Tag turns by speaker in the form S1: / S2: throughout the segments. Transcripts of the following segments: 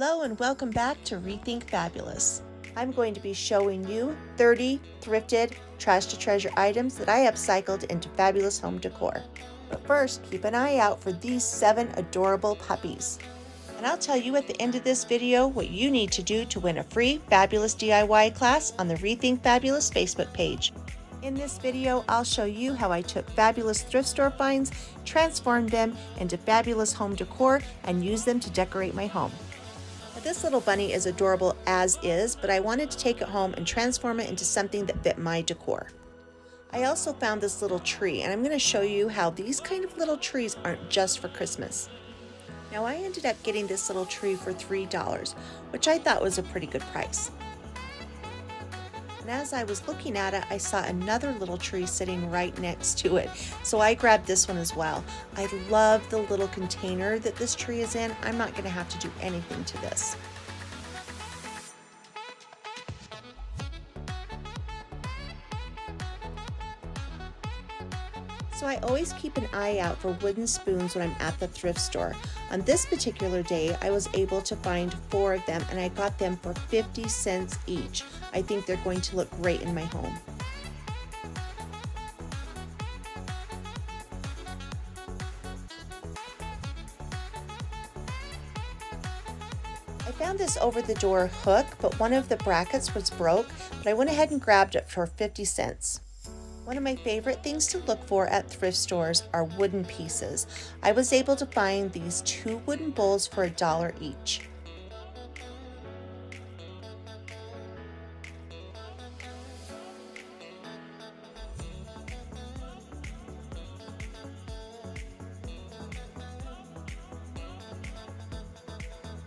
S1: Hello and welcome back to Rethink Fabulous. I'm going to be showing you 30 thrifted trash to treasure items that I upcycled into fabulous home decor. But first, keep an eye out for these 7 adorable puppies. And I'll tell you at the end of this video what you need to do to win a free fabulous DIY class on the Rethink Fabulous Facebook page. In this video, I'll show you how I took fabulous thrift store finds, transformed them into fabulous home decor, and used them to decorate my home. Now, this little bunny is adorable as is, but I wanted to take it home and transform it into something that fit my decor. I also found this little tree, and I'm going to show you how these kind of little trees aren't just for Christmas. Now, I ended up getting this little tree for $3, which I thought was a pretty good price. And as I was looking at it, I saw another little tree sitting right next to it. So I grabbed this one as well. I love the little container that this tree is in. I'm not going to have to do anything to this. So I always keep an eye out for wooden spoons when I'm at the thrift store. On this particular day, I was able to find 4 of them, and I got them for 50 cents each. I think they're going to look great in my home. I found this over-the-door hook, but one of the brackets was broke, but I went ahead and grabbed it for 50 cents. One of my favorite things to look for at thrift stores are wooden pieces. I was able to find these 2 wooden bowls for $1 each.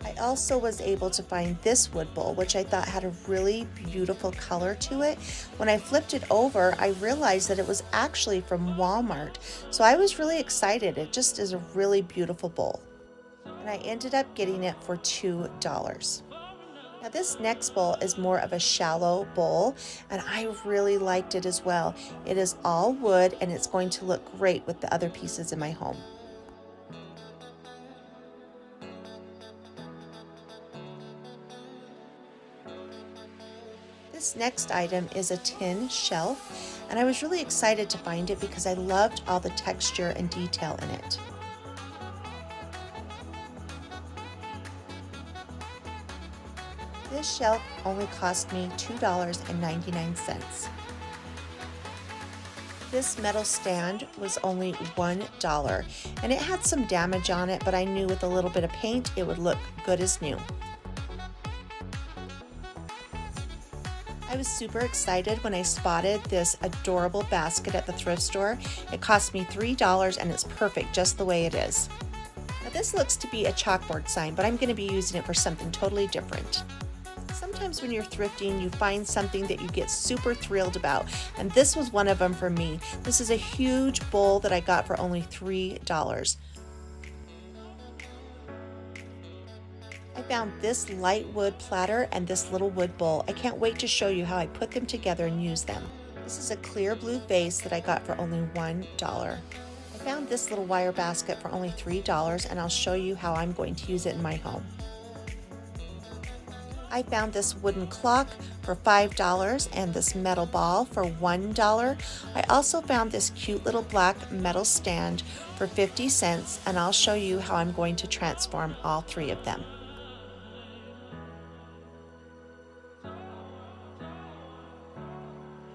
S1: I also was able to find this wood bowl, which I thought had a really beautiful color to it. When I flipped it over, I realized that it was actually from Walmart. So I was really excited. It just is a really beautiful bowl. And I ended up getting it for $2. Now this next bowl is more of a shallow bowl, and I really liked it as well. It is all wood, and it's going to look great with the other pieces in my home. This next item is a tin shelf, and I was really excited to find it because I loved all the texture and detail in it. This shelf only cost me $2.99. This metal stand was only $1, and it had some damage on it, but I knew with a little bit of paint it would look good as new. I was super excited when I spotted this adorable basket at the thrift store. It cost me $3 and it's perfect just the way it is. Now this looks to be a chalkboard sign, but I'm going to be using it for something totally different. Sometimes when you're thrifting, you find something that you get super thrilled about, and this was one of them for me. This is a huge bowl that I got for only $3. I found this light wood platter and this little wood bowl. I can't wait to show you how I put them together and use them. This is a clear blue vase that I got for only $1. I found this little wire basket for only $3, and I'll show you how I'm going to use it in my home. I found this wooden clock for $5 and this metal ball for $1. I also found this cute little black metal stand for 50 cents, and I'll show you how I'm going to transform all 3 of them.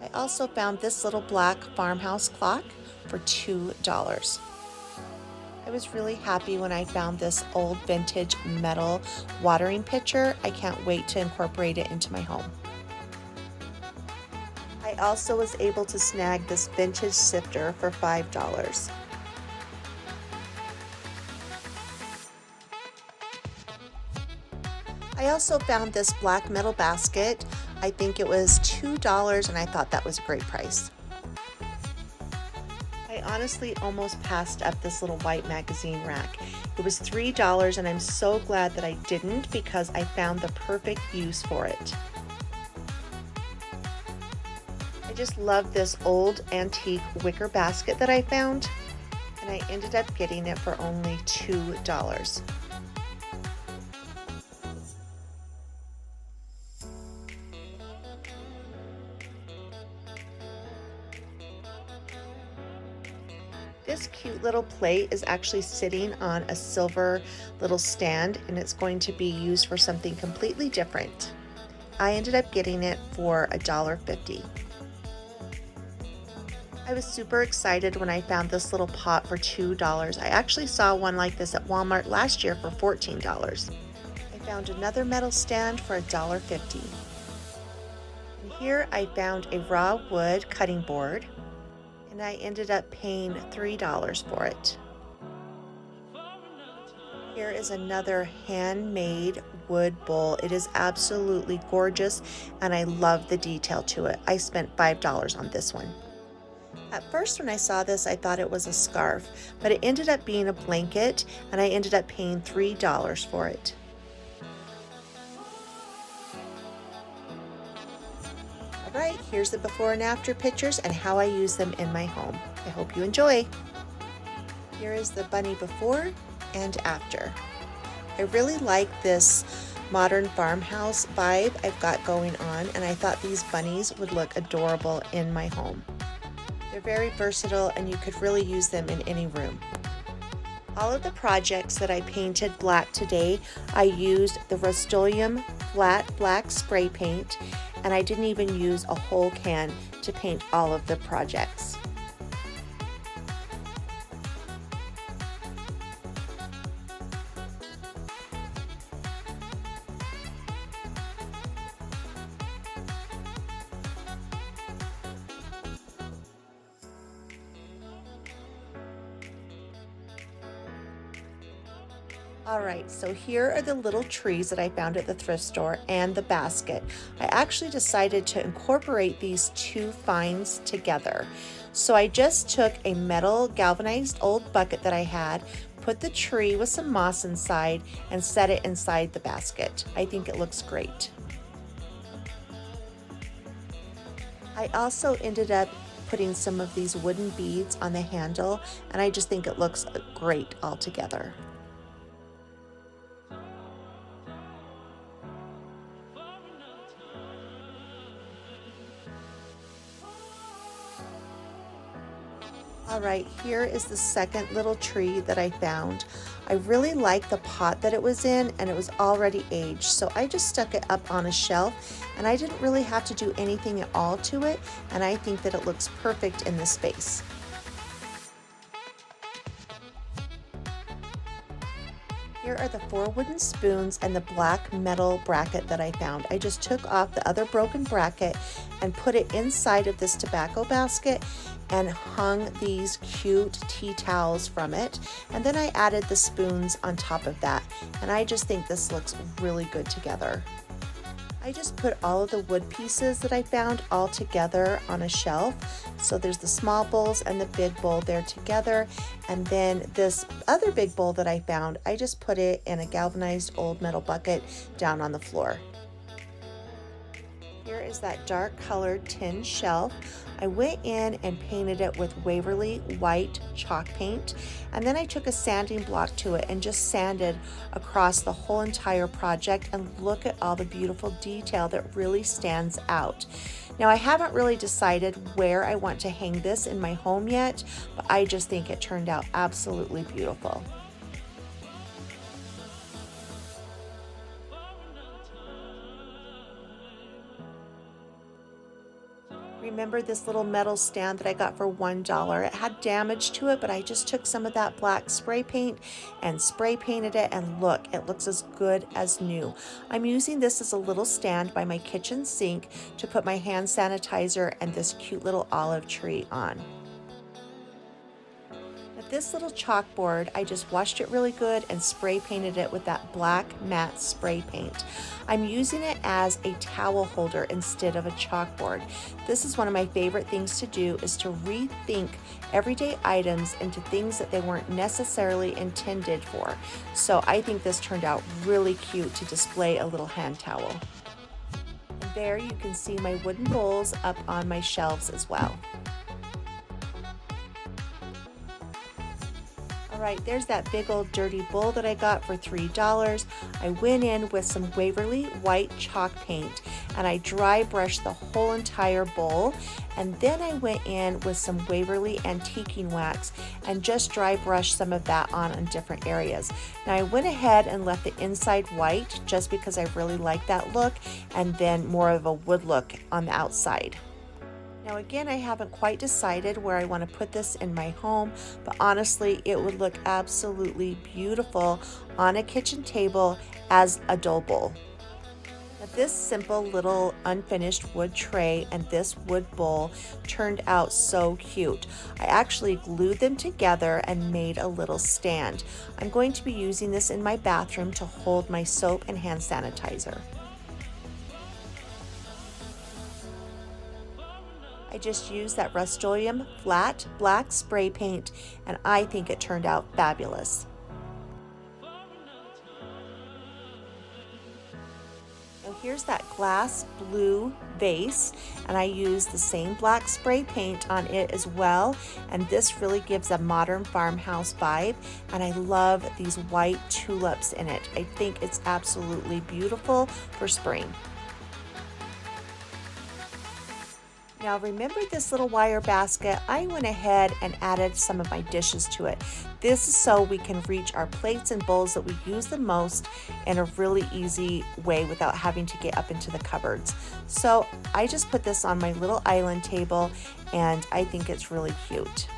S1: I also found this little black farmhouse clock for $2. I was really happy when I found this old vintage metal watering pitcher. I can't wait to incorporate it into my home. I also was able to snag this vintage sifter for $5. I also found this black metal basket. I think it was $2, and I thought that was a great price. I honestly almost passed up this little white magazine rack. It was $3, and I'm so glad that I didn't because I found the perfect use for it. I just love this old antique wicker basket that I found, and I ended up getting it for only $2. This cute little plate is actually sitting on a silver little stand, and it's going to be used for something completely different. I ended up getting it for $1.50. I was super excited when I found this little pot for $2. I actually saw one like this at Walmart last year for $14. I found another metal stand for $1.50. And here I found a raw wood cutting board, and I ended up paying $3 for it. Here is another handmade wood bowl. It is absolutely gorgeous, and I love the detail to it. I spent $5 on this one. At first when I saw this, I thought it was a scarf, but it ended up being a blanket, and I ended up paying $3 for it. Alright, here's the before and after pictures and how I use them in my home. I hope you enjoy. Here is the bunny before and after. I really like this modern farmhouse vibe I've got going on, and I thought these bunnies would look adorable in my home. They're very versatile, and you could really use them in any room. All of the projects that I painted black today, I used the Rust-Oleum flat black spray paint, and I didn't even use a whole can to paint all of the projects. Alright, so here are the little trees that I found at the thrift store and the basket. I actually decided to incorporate these two finds together. So I just took a metal galvanized old bucket that I had, put the tree with some moss inside, and set it inside the basket. I think it looks great. I also ended up putting some of these wooden beads on the handle, and I just think it looks great all together. Alright, here is the second little tree that I found. I really liked the pot that it was in, and it was already aged, so I just stuck it up on a shelf, and I didn't really have to do anything at all to it, and I think that it looks perfect in this space. Here are the 4 wooden spoons and the black metal bracket that I found. I just took off the other broken bracket and put it inside of this tobacco basket and hung these cute tea towels from it. And then I added the spoons on top of that. And I just think this looks really good together. I just put all of the wood pieces that I found all together on a shelf. So there's the small bowls and the big bowl there together. And then this other big bowl that I found, I just put it in a galvanized old metal bucket down on the floor. Here is that dark colored tin shelf. I went in and painted it with Waverly white chalk paint, and then I took a sanding block to it and just sanded across the whole entire project, and look at all the beautiful detail that really stands out. Now I haven't really decided where I want to hang this in my home yet, but I just think it turned out absolutely beautiful. Remember this little metal stand that I got for $1? It had damage to it, but I just took some of that black spray paint and spray painted it, and look, it looks as good as new. I'm using this as a little stand by my kitchen sink to put my hand sanitizer and this cute little olive tree on. This little chalkboard, I just washed it really good and spray painted it with that black matte spray paint. I'm using it as a towel holder instead of a chalkboard. This is one of my favorite things to do, is to rethink everyday items into things that they weren't necessarily intended for. So I think this turned out really cute to display a little hand towel. And there you can see my wooden bowls up on my shelves as well. All right, there's that big old dirty bowl that I got for $3. I went in with some Waverly white chalk paint and I dry brushed the whole entire bowl. And then I went in with some Waverly antiquing wax and just dry brushed some of that on different areas. Now I went ahead and left the inside white just because I really like that look, and then more of a wood look on the outside. Now again, I haven't quite decided where I want to put this in my home, but honestly, it would look absolutely beautiful on a kitchen table as a dough bowl. Now, this simple little unfinished wood tray and this wood bowl turned out so cute. I actually glued them together and made a little stand. I'm going to be using this in my bathroom to hold my soap and hand sanitizer. I just used that Rust-Oleum flat black spray paint and I think it turned out fabulous. Now here's that glass blue vase and I used the same black spray paint on it as well, and this really gives a modern farmhouse vibe, and I love these white tulips in it. I think it's absolutely beautiful for spring. Now remember this little wire basket? I went ahead and added some of my dishes to it. This is so we can reach our plates and bowls that we use the most in a really easy way without having to get up into the cupboards. So I just put this on my little island table and I think it's really cute.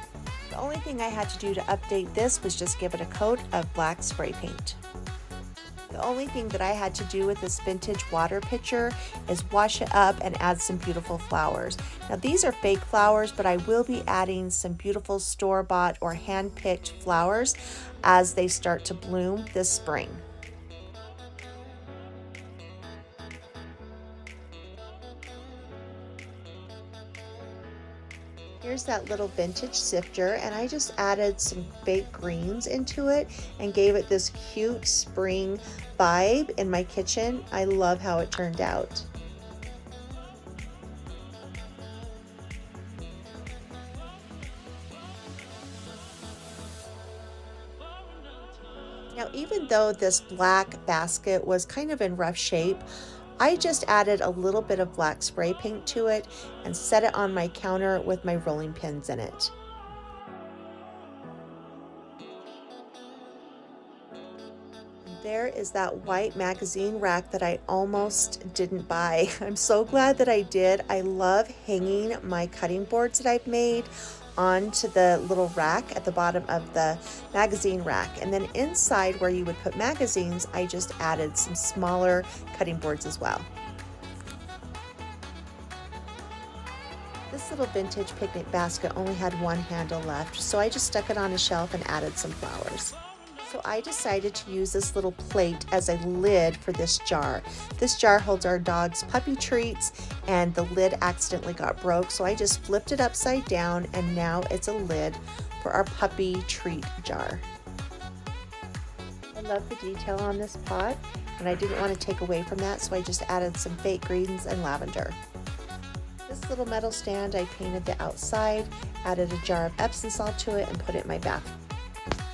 S1: The only thing I had to do to update this was just give it a coat of black spray paint. The only thing that I had to do with this vintage water pitcher is wash it up and add some beautiful flowers. Now these are fake flowers, but I will be adding some beautiful store-bought or hand-picked flowers as they start to bloom this spring. Here's that little vintage sifter, and I just added some fake greens into it and gave it this cute spring vibe in my kitchen. I love how it turned out. Now, even though this black basket was kind of in rough shape, I just added a little bit of black spray paint to it and set it on my counter with my rolling pins in it. There is that white magazine rack that I almost didn't buy. I'm so glad that I did. I love hanging my cutting boards that I've made onto the little rack at the bottom of the magazine rack, and then inside where you would put magazines, I just added some smaller cutting boards as well. This little vintage picnic basket only had one handle left, so I just stuck it on a shelf and added some flowers. So I decided to use this little plate as a lid for this jar. This jar holds our dog's puppy treats, and the lid accidentally got broke, so I just flipped it upside down and now it's a lid for our puppy treat jar. I love the detail on this pot, and I didn't want to take away from that, so I just added some fake greens and lavender. This little metal stand, I painted the outside, added a jar of Epsom salt to it, and put it in my bathroom.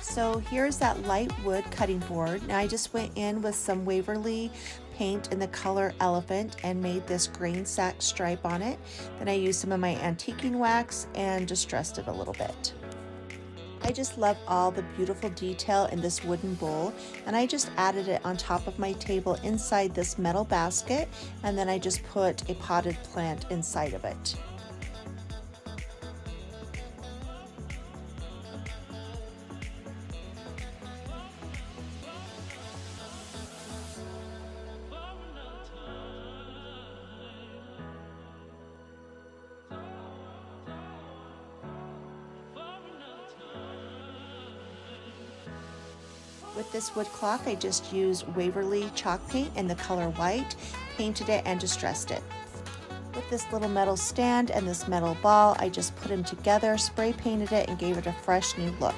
S1: So here's that light wood cutting board. Now I just went in with some Waverly paint in the color Elephant and made this grain sack stripe on it. Then I used some of my antiquing wax and distressed it a little bit. I just love all the beautiful detail in this wooden bowl, and I just added it on top of my table inside this metal basket, and then I just put a potted plant inside of it. With this wood clock, I just used Waverly chalk paint in the color white, painted it and distressed it. With this little metal stand and this metal ball, I just put them together, spray painted it, and gave it a fresh new look.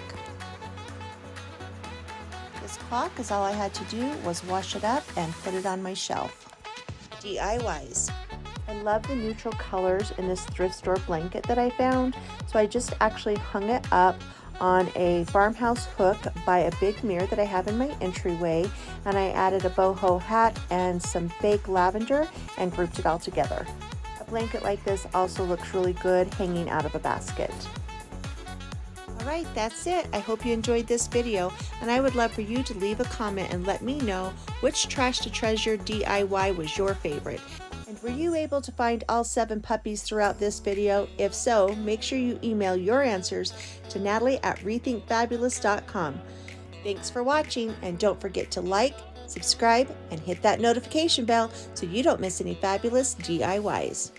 S1: This clock is all I had to do was wash it up and put it on my shelf. DIYs. I love the neutral colors in this thrift store blanket that I found, so I just actually hung it up on a farmhouse hook by a big mirror that I have in my entryway, and I added a boho hat and some fake lavender and grouped it all together. A blanket like this also looks really good hanging out of a basket. Alright, that's it. I hope you enjoyed this video, and I would love for you to leave a comment and let me know which Trash to Treasure DIY was your favorite. And were you able to find all 7 puppies throughout this video? If so, make sure you email your answers to Natalie at rethinkfabulous.com. Thanks for watching, and don't forget to like, subscribe, and hit that notification bell so you don't miss any fabulous DIYs.